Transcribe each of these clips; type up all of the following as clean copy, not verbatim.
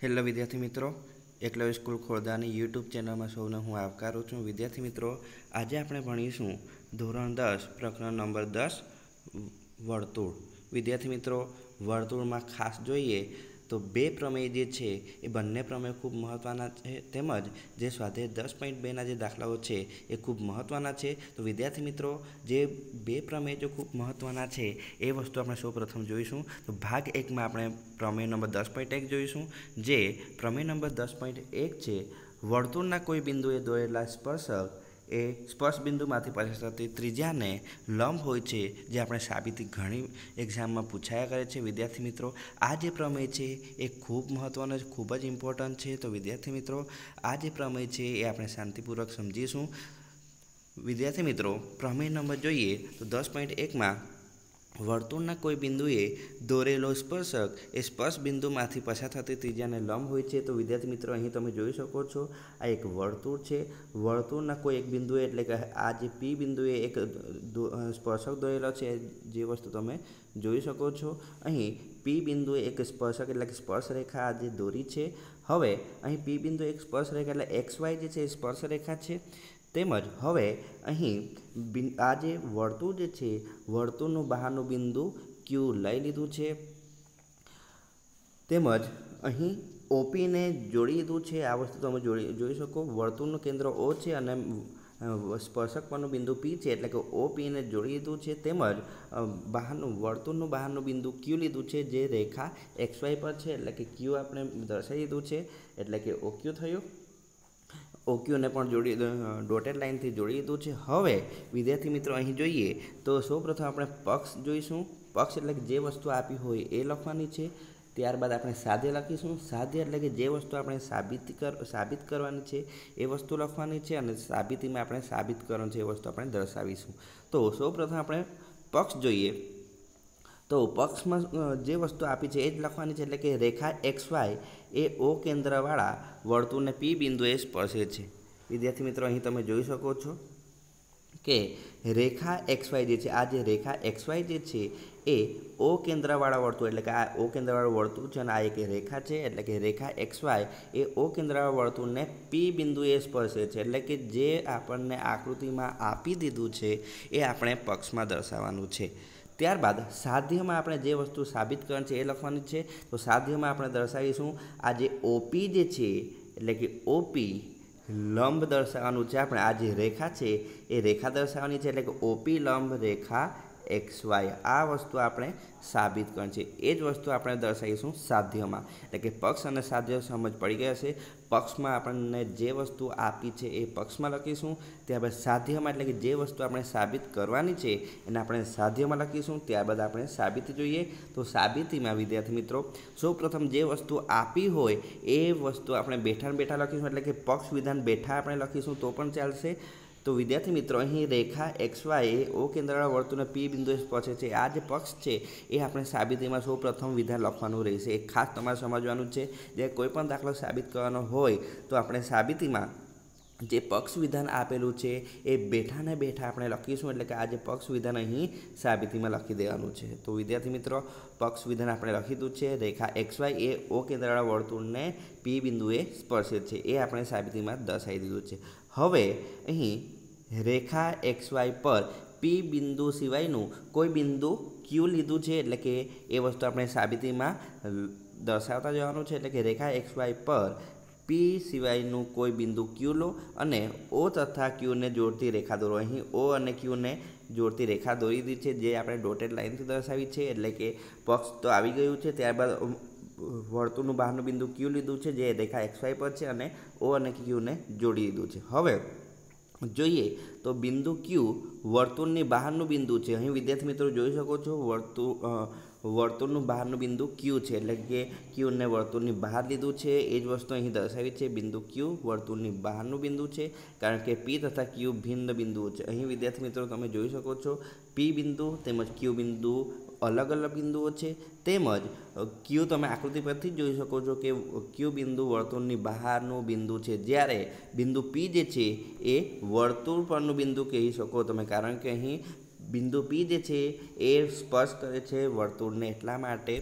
Hello વિદ્યાર્થી મિત્રો, Eklavya school ખોરદાની YouTube ચેનલમાં સૌને હું આવકારું છું. વિદ્યાર્થી મિત્રો, આજે આપણે ભણીશું ધોરણ 10 પ્રકરણ નંબર 10 વર્તુળ. વિદ્યાર્થી મિત્રો, વર્તુળમાં ખાસ જોઈએ તો બે પ્રમેય જે છે એ બંને પ્રમેય ખૂબ મહત્ત્વના છે, તેમજ જે સ્વાધ્યાય 10.2ના જે દાખલાઓ છે એ ખૂબ મહત્ત્વના છે. તો વિદ્યાર્થી મિત્રો, જે બે પ્રમેય જો ખૂબ મહત્ત્વના છે એ વસ્તુ આપણે સૌપ્રથમ જોઈશું. તો ભાગ 1માં આપણે પ્રમેય નંબર 10.1 જોઈશું. જે પ્રમેય નંબર 10.1 છે, વર્તુળના કોઈ બિંદુએ દોરેલા સ્પર્શક એ સ્પર્શ બિંદુમાંથી પસાર થતી ત્રિજ્યાને લંબ હોય છે, જે આપણે સાબિતી ઘણી એક્ઝામમાં પૂછાયા કરે છે. વિદ્યાર્થી મિત્રો, આ જે પ્રમેય છે એ ખૂબ મહત્ત્વનો છે, ખૂબ જ ઇમ્પોર્ટન્ટ છે. તો વિદ્યાર્થી મિત્રો, આ જે પ્રમેય છે એ આપણે શાંતિપૂર્વક સમજીશું. વિદ્યાર્થી મિત્રો, પ્રમેય નંબર જોઈએ તો 10.1માં વર્તુળના કોઈ બિંદુએ દોરેલો સ્પર્શક એ સ્પર્શ બિંદુમાંથી પસાર થતી ત્રિજ્યાને લંબ હોય છે. તો વિદ્યાર્થી મિત્રો, અહીં તમે જોઈ શકો છો, આ એક વર્તુળ છે. વર્તુળના કોઈ એક બિંદુએ, એટલે કે આ જે પી બિંદુએ એક સ્પર્શક દોરેલો છે, જે વસ્તુ તમે જોઈ શકો છો. અહીં પી બિંદુએ એક સ્પર્શક એટલે કે સ્પર્શ રેખા જે દોરી છે. હવે અહીં પી બિંદુ એક સ્પર્શ રેખા એટલે XY જે છે એ સ્પર્શ રેખા છે. તેમજ હવે અહીં આ જે વર્તુળ જે છે, વર્તુળનું બહારનું બિંદુ Q લઈ લીધું છે. તેમજ અહીં OPને જોડી દીધું છે. આ વસ્તુ તમે જોઈ શકો. વર્તુળનું કેન્દ્ર O છે અને સ્પર્શક પરનું બિંદુ P છે, એટલે કે OPને જોડી દીધું છે. તેમજ વર્તુળનું બહારનું બિંદુ Q લીધું છે, જે રેખા XY પર છે, એટલે કે Q આપણે દર્શાવી દીધું છે, એટલે કે OQ થયું. OQને પણ ડોટેડ લાઇનથી જોડી દીધું છે. હવે વિદ્યાર્થી મિત્રો, અહીં જોઈએ તો સૌપ્રથમ આપણે પક્ષ જોઈશું. પક્ષ એટલે કે જે વસ્તુ આપી હોય એ લખવાની છે. ત્યારબાદ આપણે સાધ્ય લખીશું. સાધ્ય એટલે કે જે વસ્તુ આપણે સાબિત કરવાની છે એ વસ્તુ લખવાની છે, અને સાબિતીમાં આપણે સાબિત કરવાનું છે એ વસ્તુ આપણે દર્શાવીશું. તો સૌપ્રથમ આપણે પક્ષ જોઈએ. તો પક્ષમાં જે વસ્તુ આપી છે એ જ લખવાની છે, એટલે કે રેખા XY એ O કેન્દ્રવાળા વર્તુળને P બિંદુએ સ્પર્શે છે. વિદ્યાર્થી મિત્રો, અહીં તમે જોઈ શકો છો કે રેખા XY જે છે, આ જે રેખા XY જે છે એ O કેન્દ્રવાળા વર્તુળ, એટલે કે આ O કેન્દ્રવાળું વર્તુળ છે અને આ એક રેખા છે, એટલે કે રેખા XY એ O કેન્દ્રવાળા વર્તુળને P બિંદુએ સ્પર્શે છે. એટલે કે જે આપણને આકૃતિમાં આપી દીધું છે એ આપણે પક્ષમાં દર્શાવવાનું છે. ત્યારબાદ સાધ્યમાં આપણે જે વસ્તુ સાબિત કરવાની છે એ લખવાની છે. તો સાધ્યમાં આપણે દર્શાવીશું આ જે OP જે છે, એટલે કે OP લંબ દર્શાવવાનું છે. આપણે આ જે રેખા છે એ રેખા દર્શાવવાની છે, એટલે કે OP લંબ રેખા XY. આ વસ્તુ આપણે સાબિત કરવાની છે. એ જ વસ્તુ આપણે દર્શાવીશું સાધ્યમાં. એટલે કે પક્ષ અને સાધ્ય સમજ પડી ગયા છે. પક્ષમાં આપણને જે વસ્તુ આપી છે એ પક્ષમાં લખીશું. ત્યારબાદ સાધ્યમાં, એટલે કે જે વસ્તુ આપણે સાબિત કરવાની છે એને આપણે સાધ્યમાં લખીશું. ત્યારબાદ આપણે સાબિતી જોઈએ. તો સાબિતીમાં વિદ્યાર્થી મિત્રો, સૌપ્રથમ જે વસ્તુ આપી હોય એ વસ્તુ આપણે બેઠા લખીશું, એટલે કે પક્ષ વિધાન બેઠા આપણે લખીશું તો પણ ચાલશે. તો વિદ્યાર્થી મિત્રો, અહીં રેખા XY એ O કેન્દ્રવાળા વર્તુળને P બિંદુએ સ્પર્શે છે. આ જે પક્ષ છે એ આપણે સાબિતીમાં સૌપ્રથમ વિધાન લખવાનું રહેશે. એ ખાસ તમારે સમજવાનું છે. જે કોઈ પણ દાખલો સાબિત કરવાનો હોય તો આપણે સાબિતીમાં જે પક્ષ વિધાન આપેલું છે એ બેઠા આપણે લખીશું. એટલે કે આ જે પક્ષ વિધાન અહીં સાબિતીમાં લખી દેવાનું છે. તો વિદ્યાર્થી મિત્રો, પક્ષ વિધાન આપણે લખી દીધું છે. રેખા XY એ O કેન્દ્રવાળા વર્તુળને P બિંદુએ સ્પર્શે છે, એ આપણે સાબિતીમાં દર્શાવી દીધું છે. હવે અહીં રેખા XY પર P બિંદુ સિવાયનું કોઈ બિંદુ Q લીધું છે, એટલે કે એ વસ્તુ આપણે સાબિતીમાં દર્શાવતા જવાનું છે. એટલે કે રેખા XY પર P સિવાયનું કોઈ બિંદુ Q લો અને O તથા Qને જોડતી રેખા દોરો. અહીં O અને Qને જોડતી રેખા દોરી દીધી છે, જે આપણે ડોટેડ લાઇનથી દર્શાવી છે. એટલે કે પક્ષ તો આવી ગયું છે. ત્યારબાદ વર્તુળનું બહારનું બિંદુ Q લીધું છે, જે રેખા XY પર છે, અને O અને Qને જોડી દીધું છે. હવે જોઈએ તો બિંદુ Q વર્તુળની બહારનું બિંદુ છે. અહીં વિદ્યાર્થી મિત્રો જોઈ શકો છો, વર્તુળનું બહારનું બિંદુ Q છે, એટલે કે Qને વર્તુળની બહાર લીધું છે. એ જ વસ્તુ અહીં દર્શાવી છે. બિંદુ Q વર્તુળની બહારનું બિંદુ છે, કારણ કે P તથા Q ભિન્ન બિંદુઓ છે. અહીં વિદ્યાર્થી મિત્રો તમે જોઈ શકો છો, P બિંદુ તેમજ Q બિંદુ અલગ બિંદુઓ છે. તેમજ Q તમે આકૃતિ પરથી જ જોઈ શકો છો કે Q બિંદુ વર્તુળની બહારનું બિંદુ છે, જ્યારે બિંદુ P જે છે એ વર્તુળ પરનું બિંદુ કહી શકો તમે, કારણ કે અહીં બિંદુ પી જે છે એ સ્પર્શ કરે છે વર્તુળને, એટલા માટે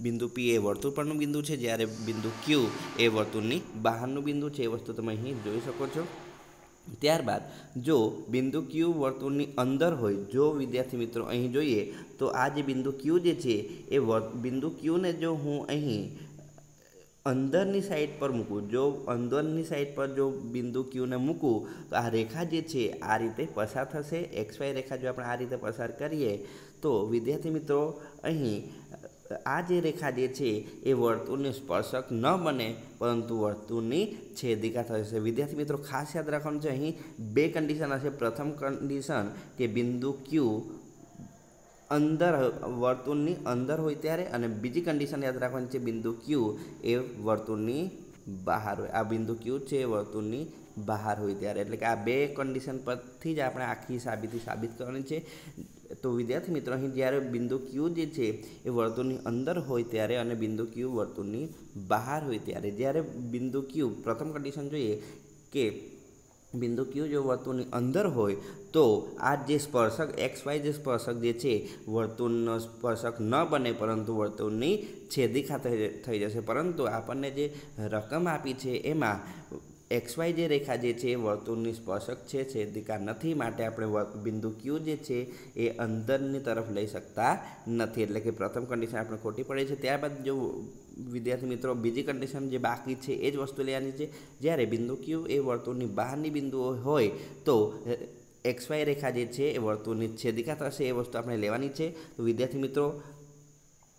બિંદુ પી એ વર્તુળ પરનું બિંદુ છે, જ્યારે બિંદુ ક્યુ એ વર્તુળની બહારનું બિંદુ છે. એ વસ્તુ તમે અહીં જોઈ શકો છો. ત્યારબાદ જો બિંદુ ક્યુ વર્તુળની અંદર હોય, જો વિદ્યાર્થી મિત્રો અહીં જોઈએ તો આ જે બિંદુ ક્યુ જે છે એ બિંદુ ક્યુને જો હું અહીં અંદરની સાઈડ પર મૂકું, જો અંદરની સાઈડ પર જો બિંદુ ક્યુને મૂકું તો આ રેખા જે છે આ રીતે પસાર થશે. એક્સ વાય રેખા જો આપણે આ રીતે પસાર કરીએ તો વિદ્યાર્થી મિત્રો અહીં આ જે રેખા જે છે એ વર્તુળની સ્પર્શક ન બને, પરંતુ વર્તુળની છેદિકા થશે. વિદ્યાર્થી મિત્રો ખાસ યાદ રાખવાનું છે, અહીં બે કન્ડિશન હશે. પ્રથમ કન્ડિશન કે બિંદુ ક્યુ અંદર વર્તુળની અંદર હોય ત્યારે, અને બીજી કન્ડિશન યાદ રાખવાની છે બિંદુ ક્યુ એ વર્તુળની બહાર હોય. આ બિંદુ ક્યુ છે એ વર્તુળની બહાર હોય ત્યારે, એટલે કે આ બે કન્ડિશન પરથી જ આપણે આખી સાબિતી સાબિત કરવાની છે. તો વિદ્યાર્થી મિત્રો અહીં જ્યારે બિંદુ ક્યુ જે છે એ વર્તુળની અંદર હોય ત્યારે અને બિંદુ ક્યુ વર્તુળની બહાર હોય ત્યારે, જ્યારે બિંદુ ક્યુ પ્રથમ કન્ડિશન જોઈએ કે બિંદુ ક્યુ જો વર્તુળની અંદર હોય તો આ જે સ્પર્શક એક્સ વાય જે સ્પર્શક જે છે વર્તુળનો સ્પર્શક ન બને, પરંતુ વર્તુળની છેદિકા થઈ જશે. પરંતુ આપણને જે રકમ આપી છે એમાં એક્સ વાય જે રેખા જે છે એ વર્તુળની સ્પર્શક છે, છેદિકા નથી. માટે આપણે બિંદુ ક્યુ જે છે એ અંદરની તરફ લઈ શકતા નથી, એટલે કે પ્રથમ કન્ડિશન આપણે ખોટી પડે છે. ત્યારબાદ જો વિદ્યાર્થી મિત્રો બીજી કન્ડિશન જે બાકી છે એ જ વસ્તુ લેવાની છે. જ્યારે બિંદુ ક્યુ એ વર્તુળની બહારની બિંદુઓ હોય તો એક્સ વાય રેખા જે છે એ વર્તુળની છેદિકા થશે. એ વસ્તુ આપણે લેવાની છે. તો વિદ્યાર્થી મિત્રો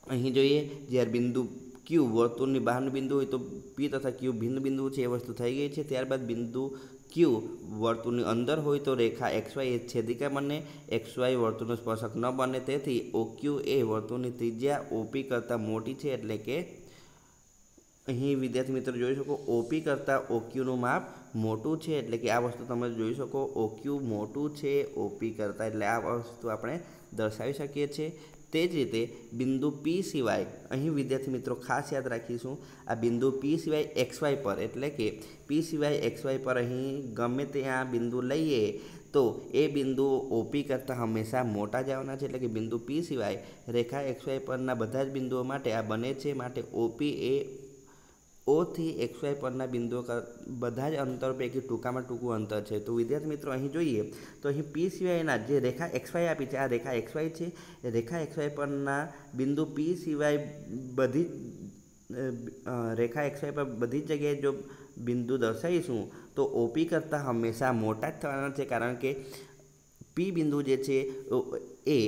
અહીં જોઈએ, જ્યારે બિંદુ ક્યુ વર્તુળની બહારનું બિંદુ હોય તો પી તથા ક્યુ ભિન્ન બિંદુ છે, એ વસ્તુ થઈ ગઈ છે. ત્યારબાદ બિંદુ ક્યુ વર્તુળની અંદર હોય તો રેખા એક્સ વાય એ છેદિકા બને, એક્સ વાય વર્તુળનો સ્પર્શક ન બને. તેથી ઓ ક્યુ એ વર્તુળની ત્રિજ્યા ઓપી કરતાં મોટી છે, એટલે કે અહીં વિદ્યાર્થી મિત્રો જોઈ શકો ઓપી કરતાં ઓક્યુનું માપ મોટું છે, એટલે કે આ વસ્તુ તમે જોઈ શકો ઓક્યુ મોટું છે ઓપી કરતાં, એટલે આ વસ્તુ આપણે દર્શાવી શકીએ છીએ. તે જ રીતે બિંદુ પી સિવાય અહીં વિદ્યાર્થી મિત્રો ખાસ યાદ રાખીશું, આ બિંદુ પી સિવાય એક્સ વાય પર, એટલે કે પી સિવાય એક્સ વાય પર અહીં ગમે ત્યાં બિંદુ લઈએ તો એ બિંદુ ઓપી કરતાં હંમેશા મોટા જ આવવાના છે. એટલે કે બિંદુ પી સિવાય રેખા એક્સ વાય પરના બધા જ બિંદુઓ માટે આ બને છે. માટે ઓપી એ ઓથી એક્સ વાય પરના બિંદુઓ બધા જ અંતર પૈકી ટૂંકામાં ટૂંકું અંતર છે. તો વિદ્યાર્થી મિત્રો અહીં જોઈએ તો અહીં પી સિવાયના જે રેખા એક્સ વાય આપી છે, આ રેખા એક્સ વાય છે. રેખા એક્સ વાય પરના બિંદુ પી સિવાય બધી રેખા એક્સ વાય પર બધી જ જગ્યાએ જો બિંદુ દર્શાવીશું તો ઓપી કરતાં હંમેશા મોટા જ થવાના છે, કારણ કે પી બિંદુ જે છે એ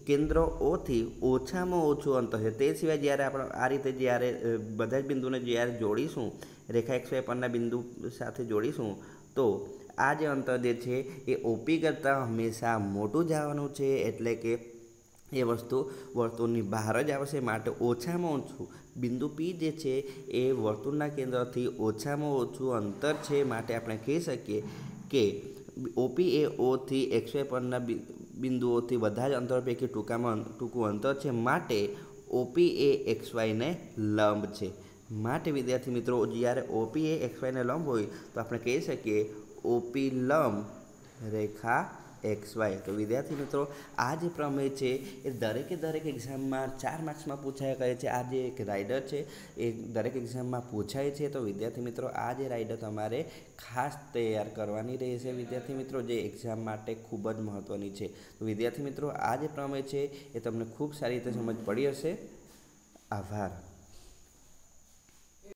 કેન્દ્ર ઓથી ઓછામાં ઓછું અંતર છે. તે સિવાય જ્યારે આપણે આ રીતે જ્યારે બધા જ બિંદુને જ્યારે જોડીશું, રેખા એક્સ વાય પરના બિંદુ સાથે જોડીશું તો આ જે અંતર જે છે એ ઓપી કરતાં હંમેશા મોટું જ આવવાનું છે, એટલે કે એ વસ્તુ વર્તુળની બહાર જ આવશે. માટે ઓછામાં ઓછું બિંદુ પી જે છે એ વર્તુળના કેન્દ્રથી ઓછામાં ઓછું અંતર છે. માટે આપણે કહી શકીએ કે ઓપી એ ઓથી એક્સ વાય પરના બિંદુઓથી બધા જ અંતર પૈકી ટૂંકું અંતર છે. માટે ઓપી એ એક્સ વાયને લંબ છે. માટે વિદ્યાર્થી મિત્રો જ્યારે ઓપી એ એક્સ વાયને લંબ હોય તો આપણે કહી શકીએ ઓપી લંબ રેખા એક્સ વાય. તો વિદ્યાર્થી મિત્રો આ જે પ્રમેય છે એ દરેક એક્ઝામમાં 4 માર્ક્સમાં પૂછાયા કરે છે. આ જે એક રાઇડર છે એ દરેક એક્ઝામમાં પૂછાય છે. તો વિદ્યાર્થી મિત્રો આ જે રાઇડર તમારે ખાસ તૈયાર કરવાની રહેશે વિદ્યાર્થી મિત્રો, જે એક્ઝામ માટે ખૂબ જ મહત્ત્વની છે. તો વિદ્યાર્થી મિત્રો આ જે પ્રમેય છે એ તમને ખૂબ સારી રીતે સમજ પડી હશે. આભાર.